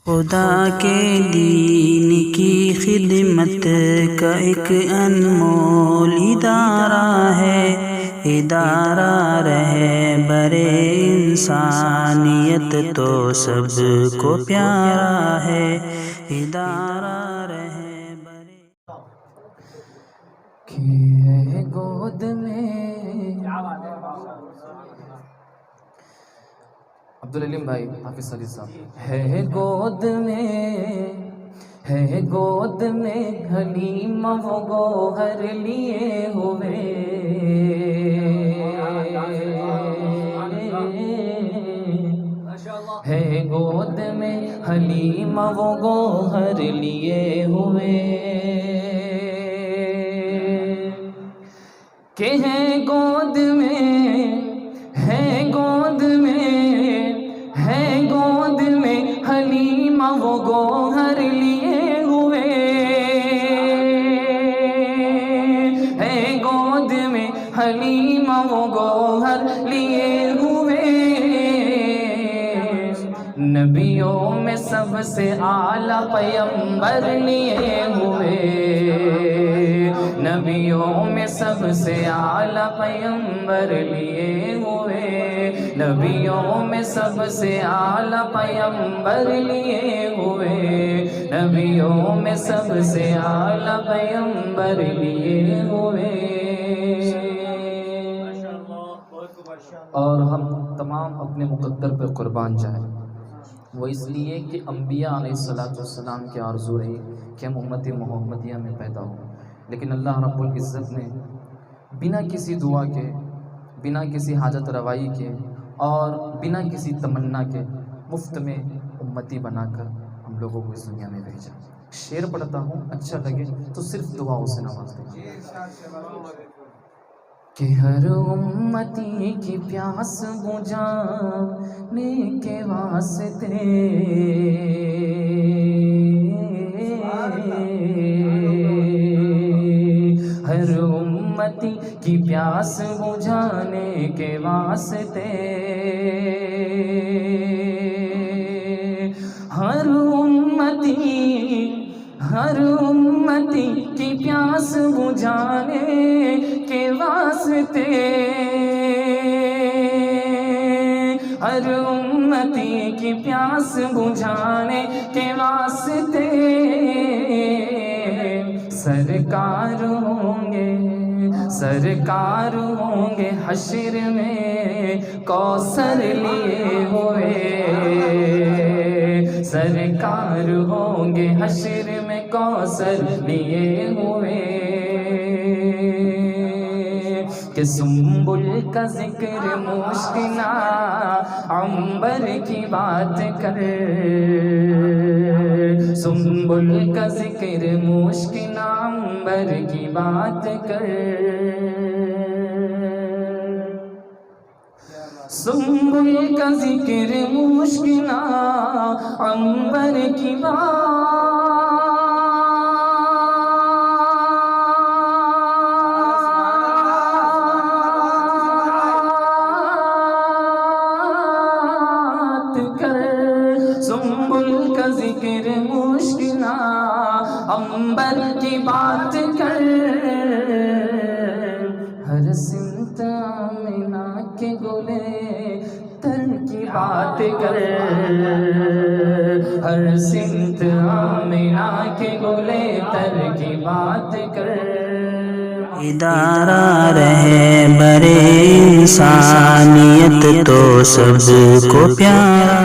خدا کے دین کی خدمت کا ایک انمول ادارہ ہے، ادارہ رہبر انسانیت تو سب کو پیارا ہے، ادارہ رہبر کہ ہے گود میں عبدالعلیم بھائی حافظ علی صاحب ہے گود میں حلیم وہ گوہر لیے ہوئے ہے گود میں حلیم وہ گوہر لیے ہوئے کہ ہے گود میں حلیم وہ گوہر لیے ہوئے ہے گود میں حلیم وہ گوہر لیے ہوئے نبیوں میں سب سے اعلیٰ پیمبر لیے ہوئے نبیوں میں سب سے اعلیٰ پیمبر لیے ہوئے نبیوں میں سب سے اعلیٰ پیمبر لیے ہوئے نبیوں میں سب سے اعلیٰ پیمبر لیے ہوئے اور ہم تمام اپنے مقدر پہ قربان جائیں وہ اس لیے کہ انبیاء علیہ السلام کی آرزو رہی کہ ہم امت محمدیہ میں پیدا ہوں، لیکن اللہ رب العزت نے بنا کسی دعا کے، بنا کسی حاجت روائی کے اور بنا کسی تمنا کے مفت میں امتی بنا کر ہم لوگوں کو اس دنیا میں بھیجا۔ شعر پڑھتا ہوں، اچھا لگے تو صرف دعاؤں سے نواز دیں کہ ہر امتی کی پیاس بجھانے کے واسطے ہر امتی کی پیاس بجھانے کے واسطے ہر امتی کی پیاس بجھانے کے واسطے ہر امتی کی پیاس بجھانے کے واسطے سرکار ہوں گے حشر میں کوثر لیے ہوئے سرکار ہوں گے حشر میں کوثر لیے ہوئے کہ سنبل کا ذکر مشکنا عنبر کی بات کر سنبل کا ذکر مشکنا عنبر کی بات کر سنبل کا ذکر مشکنا عنبر کی سنبل کا ذکر مشکنا عنبر کی بات کر ہر سمت آمنہ کے گلے تر کی بات کر ہر سمت آمنہ کے گلے تر کی بات کر ادارہ رہبر انسانیت تو سب کو پیارا